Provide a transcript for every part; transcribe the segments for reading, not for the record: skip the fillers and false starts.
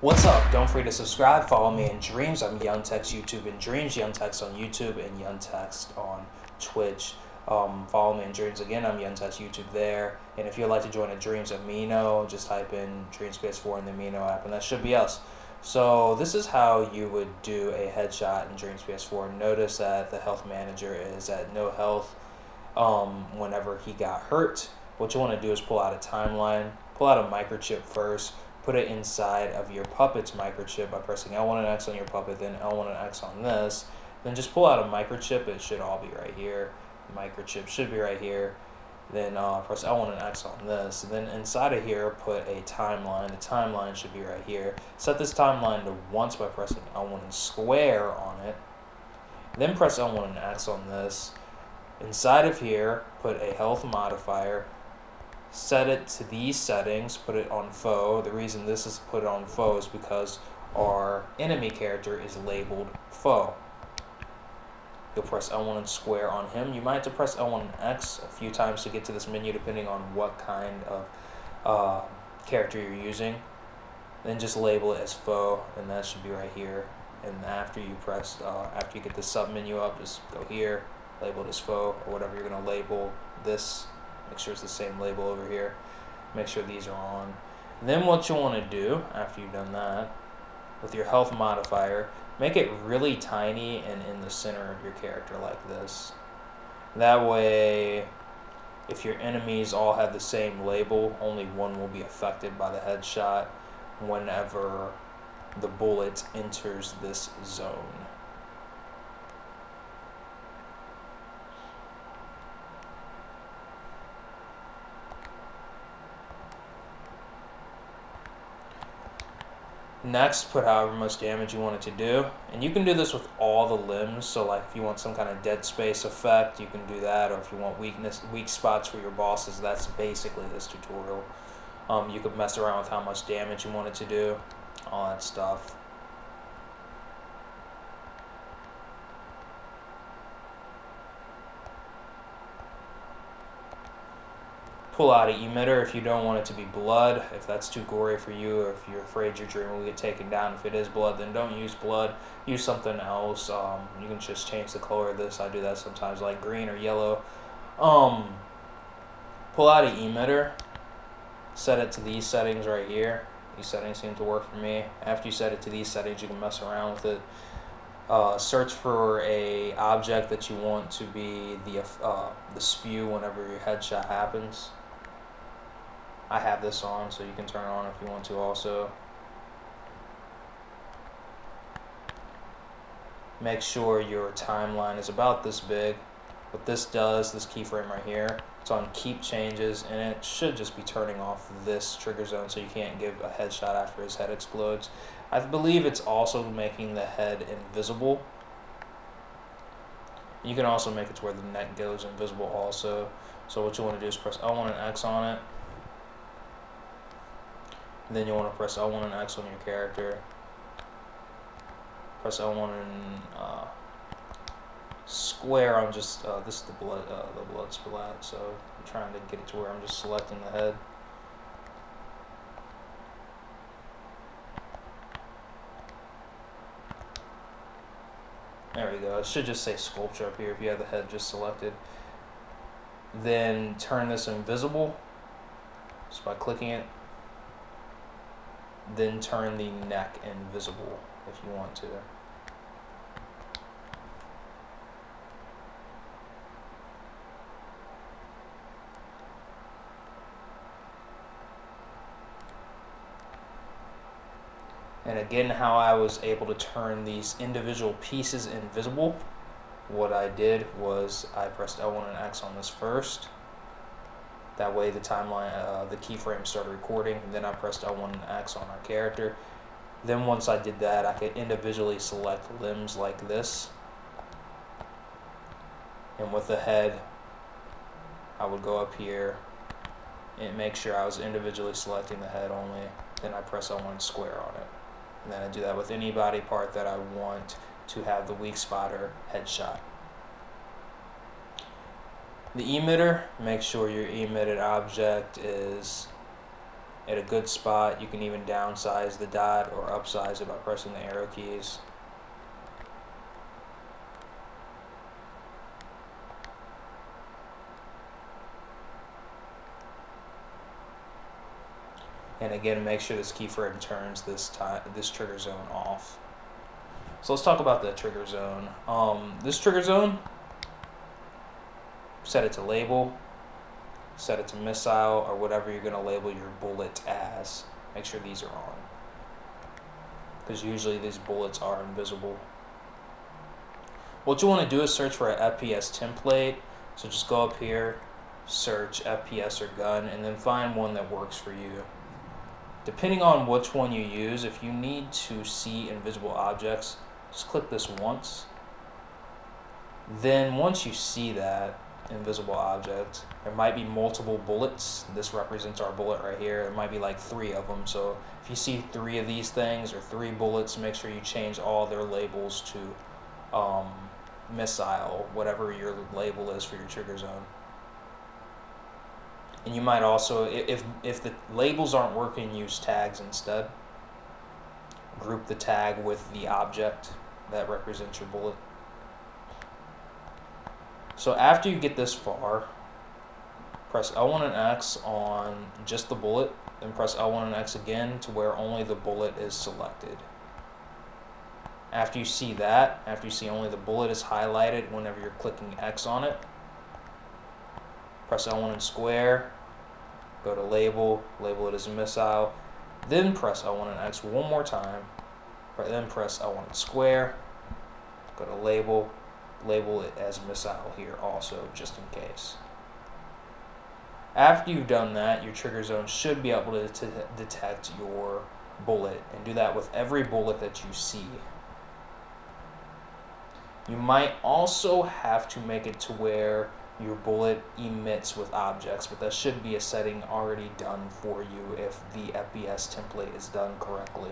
What's up? Don't forget to subscribe. Follow me in Dreams. I'm Young Text YouTube and Dreams. Young Text on YouTube and Young Text on Twitch. Follow me in Dreams again. I'm Young Text YouTube there. And if you'd like to join a Dreams Amino, just type in Dreams Ps4 in the Amino app, and that should be us. So this is how you would do a headshot in Dreams Ps4. Notice that the health manager is at no health whenever he got hurt. What you want to do is pull out a timeline, pull out a microchip first, put it inside of your puppet's microchip by pressing L1 and X on your puppet, then L1 and X on this. Then just pull out a microchip. It should all be right here. The microchip should be right here. Then press L1 and X on this. And then inside of here, put a timeline. The timeline should be right here. Set this timeline to once by pressing L1 and square on it. Then press L1 and X on this. Inside of here, put a health modifier. Set it to these settings, put it on foe. The reason this is put on foe is because our enemy character is labeled foe. You'll press L1 and square on him. You might have to press L1 and X a few times to get to this menu depending on what kind of character you're using. Then just label it as foe, and that should be right here. And after you after you get the sub menu up, just go here, label it as foe, or whatever you're going to label this. Make sure it's the same label over here. Make sure these are on. Then what you want to do after you've done that, with your health modifier, make it really tiny and in the center of your character like this. That way, if your enemies all have the same label, only one will be affected by the headshot whenever the bullet enters this zone. Next, put however much damage you want it to do. And you can do this with all the limbs, so like if you want some kind of dead space effect, you can do that, or if you want weak spots for your bosses, that's basically this tutorial. You could mess around with how much damage you want it to do, all that stuff. Pull out an emitter if you don't want it to be blood, if that's too gory for you, or if you're afraid your dream will get taken down. If it is blood, then don't use blood, use something else. You can just change the color of this. I do that sometimes, like green or yellow. Pull out an emitter, set it to these settings right here. These settings seem to work for me. After you set it to these settings, you can mess around with it. Search for a object that you want to be the spew whenever your headshot happens. I have this on, so you can turn it on if you want to also. Make sure your timeline is about this big. What this does, this keyframe right here, it's on keep changes, and it should just be turning off this trigger zone so you can't give a headshot after his head explodes. I believe it's also making the head invisible. You can also make it to where the neck goes invisible also. So what you want to do is press L1 and X on it. And then you want to press L1 and X on your character. Press L1 and square on just this is the blood splat. So I'm trying to get it to where I'm just selecting the head. There we go. It should just say sculpture up here if you have the head just selected. Then turn this invisible just by clicking it. Then turn the neck invisible if you want to. And again, how I was able to turn these individual pieces invisible, what I did was I pressed L1 and X on this first. That way the timeline, the keyframe started recording, and then I pressed L1 and X on our character. Then once I did that, I could individually select limbs like this. And with the head, I would go up here and make sure I was individually selecting the head only. Then I press L1 and square on it. And then I do that with any body part that I want to have the weak spot or headshot. The emitter, make sure your emitted object is at a good spot. You can even downsize the dot or upsize it by pressing the arrow keys. And again, make sure this keyframe turns this trigger zone off. So let's talk about the trigger zone. This trigger zone, set it to label, set it to missile, or whatever you're going to label your bullet as. Make sure these are on, because usually these bullets are invisible. What you want to do is search for an FPS template. So just go up here, search FPS or gun, and then find one that works for you. Depending on which one you use, if you need to see invisible objects, just click this once. Then once you see that invisible object, there might be multiple bullets. This represents our bullet right here. There might be like 3 of them. So if you see 3 of these things or 3 bullets, make sure you change all their labels to missile, whatever your label is for your trigger zone. And you might also, if the labels aren't working, use tags instead. Group the tag with the object that represents your bullet. So after you get this far, press L1 and X on just the bullet, then press L1 and X again to where only the bullet is selected. After you see that, after you see only the bullet is highlighted whenever you're clicking X on it, press L1 and square, go to label, label it as a missile, then press L1 and X one more time, then press L1 and square, go to label, label it as missile here also, just in case. After you've done that, your trigger zone should be able to detect your bullet, and do that with every bullet that you see. You might also have to make it to where your bullet emits with objects, but that should be a setting already done for you if the FPS template is done correctly.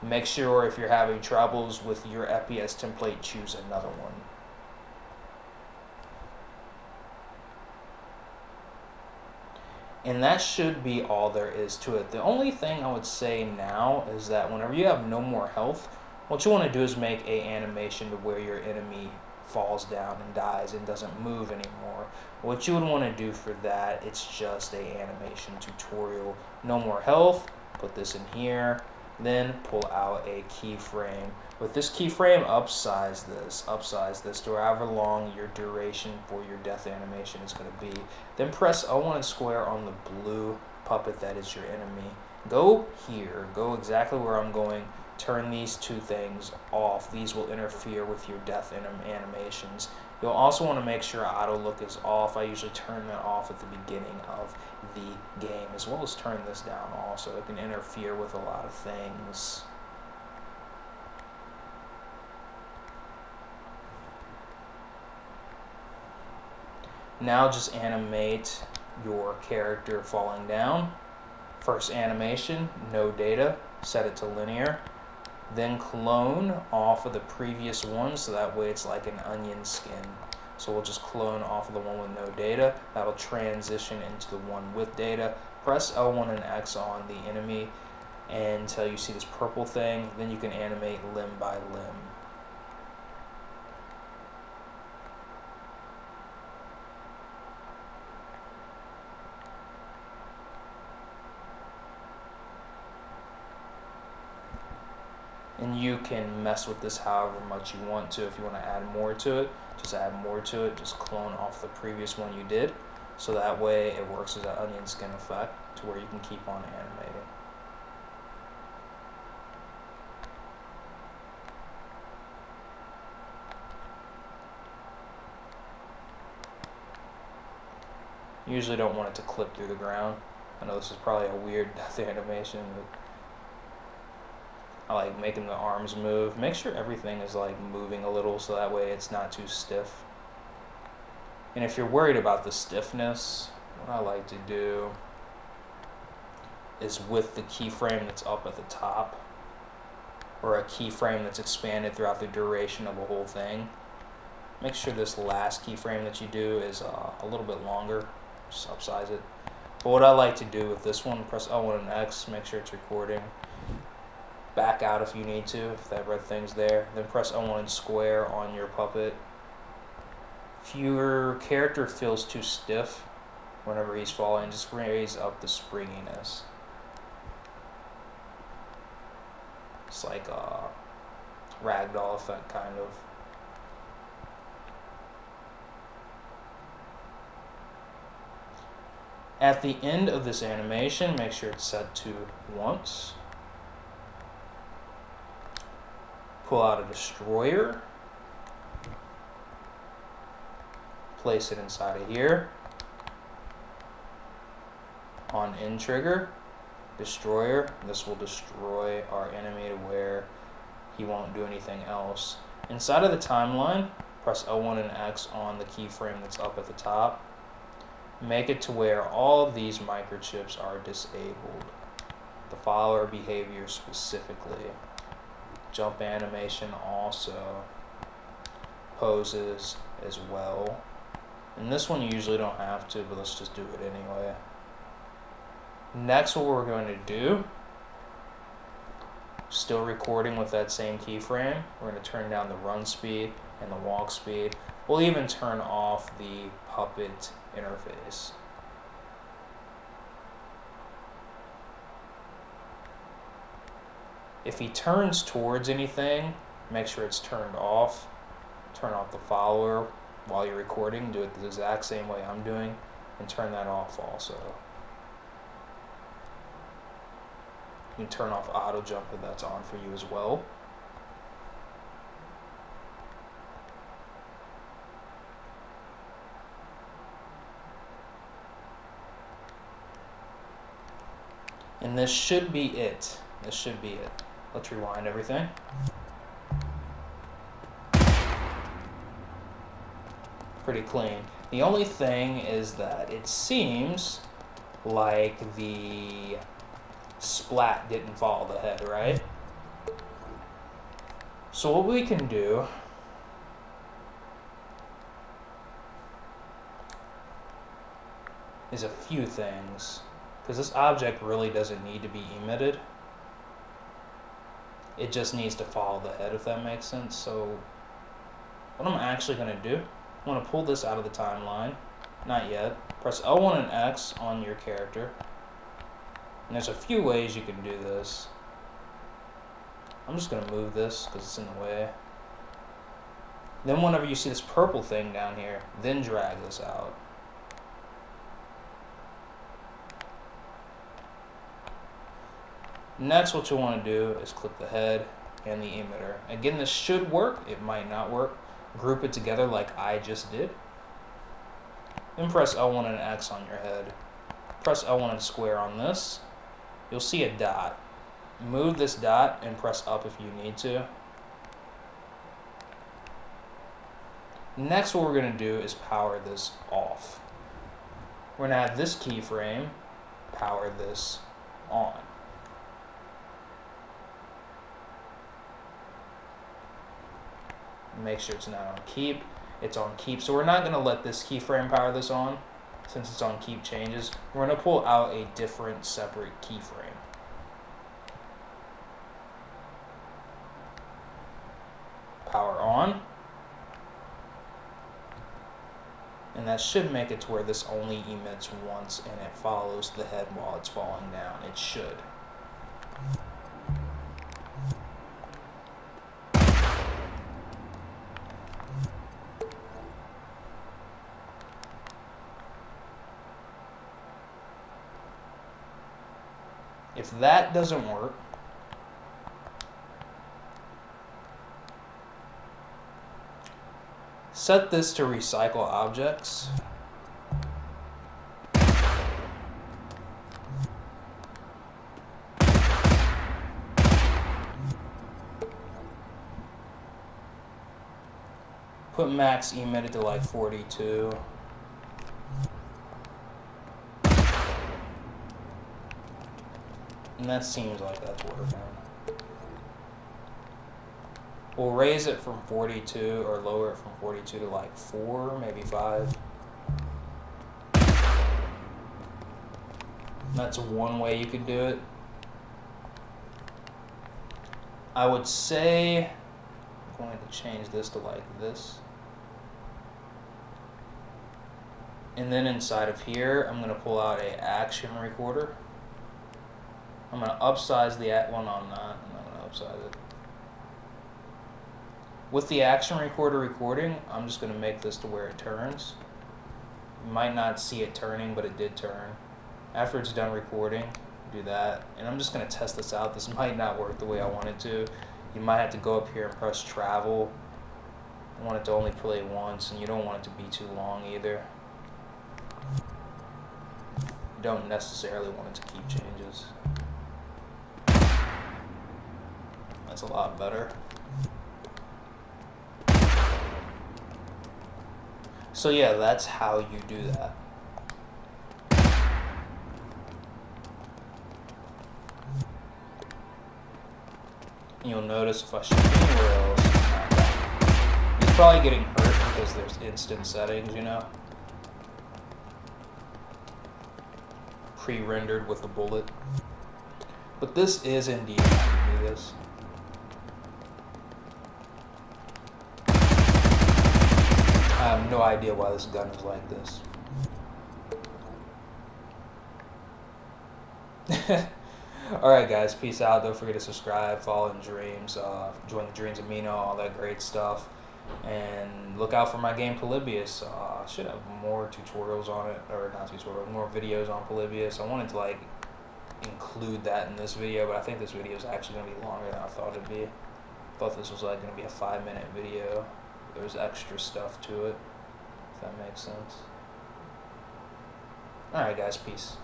Make sure if you're having troubles with your FPS template, choose another one. And that should be all there is to it. The only thing I would say now is that whenever you have no more health, what you want to do is make an animation to where your enemy falls down and dies and doesn't move anymore. What you would want to do for that, it's just an animation tutorial. No more health, put this in here, then pull out a keyframe. With this keyframe, upsize this to however long your duration for your death animation is going to be. Then press O1 and square on the blue puppet that is your enemy. Go here, go exactly where I'm going. Turn these 2 things off. These will interfere with your death animations. You'll also want to make sure auto look is off. I usually turn that off at the beginning of the game, as well as turn this down also. It can interfere with a lot of things. Now just animate your character falling down. First animation, no data, set it to linear. Then clone off of the previous one, so that way it's like an onion skin. So we'll just clone off of the one with no data. That'll transition into the one with data. Press L1 and X on the enemy until you see this purple thing. Then you can animate limb by limb. And you can mess with this however much you want to. If you want to add more to it, just add more to it. Just clone off the previous one you did. So that way it works as an onion skin effect to where you can keep on animating. You usually don't want it to clip through the ground. I know this is probably a weird death animation, but I like making the arms move. Make sure everything is like moving a little so that way it's not too stiff. And if you're worried about the stiffness, what I like to do is with the keyframe that's up at the top, or a keyframe that's expanded throughout the duration of a whole thing, make sure this last keyframe that you do is a little bit longer. Just upsize it. But what I like to do with this one, press L1 and X, make sure it's recording. Back out if you need to, if that red thing's there. Then press L1 and square on your puppet. If your character feels too stiff whenever he's falling, just raise up the springiness. It's like a ragdoll effect, kind of. At the end of this animation, make sure it's set to once. Pull out a destroyer. Place it inside of here. On end trigger, destroyer. This will destroy our enemy to where he won't do anything else. Inside of the timeline, press L1 and X on the keyframe that's up at the top. Make it to where all of these microchips are disabled. The follower behavior specifically. Jump animation also. Poses as well. And this one you usually don't have to, but let's just do it anyway. Next, what we're going to do, still recording with that same keyframe, we're going to turn down the run speed and the walk speed. We'll even turn off the puppet interface. If he turns towards anything, make sure it's turned off. Turn off the follower while you're recording. Do it the exact same way I'm doing, and turn that off also. You can turn off auto jump if that's on for you as well. And this should be it. This should be it. Let's rewind everything. Pretty clean. The only thing is that it seems like the splat didn't follow the head, right? So what we can do is a few things, because this object really doesn't need to be emitted. It just needs to follow the head, if that makes sense. So what I'm actually going to do, I'm going to pull this out of the timeline. Not yet. Press L1 and X on your character. And there's a few ways you can do this. I'm just going to move this because it's in the way. Then whenever you see this purple thing down here, then drag this out. Next, what you want to do is click the head and the emitter. Again, this should work. It might not work. Group it together like I just did. Then press L1 and X on your head. Press L1 and square on this. You'll see a dot. Move this dot and press up if you need to. Next, what we're going to do is power this off. We're going to have this keyframe power this on. Make sure it's not on keep. It's on keep. So we're not going to let this keyframe power this on. Since it's on keep changes, we're going to pull out a different separate keyframe. Power on. And that should make it to where this only emits once and it follows the head while it's falling down. It should. If that doesn't work, set this to recycle objects. Put max emitted to like 42. And that seems like that's working. We'll raise it from 42 or lower it from 42 to like 4, maybe 5. That's one way you could do it. I would say I'm going to change this to like this. And then inside of here, I'm going to pull out a action recorder. I'm going to upsize the well, no, I'm not. I'm not going to upsize it. With the action recorder recording, I'm just going to make this to where it turns. You might not see it turning, but it did turn. After it's done recording, do that. And I'm just going to test this out. This might not work the way I want it to. You might have to go up here and press travel. I want it to only play once, and you don't want it to be too long either. You don't necessarily want it to keep changes. That's a lot better. So yeah, that's how you do that. You'll notice if I shoot anywhere else, he's probably getting hurt because there's instant settings, you know? Pre-rendered with a bullet. But this is indeed how you do this. I have no idea why this gun is like this. Alright guys, peace out. Don't forget to subscribe, follow in Dreams, join the Dreams Amino, all that great stuff. And look out for my game Polybius. I should have more tutorials on it, or not tutorials, more videos on Polybius. I wanted to like include that in this video, but I think this video is actually going to be longer than I thought it'd be. I thought this was like going to be a 5-minute video. There's extra stuff to it, if that makes sense. Alright guys, peace.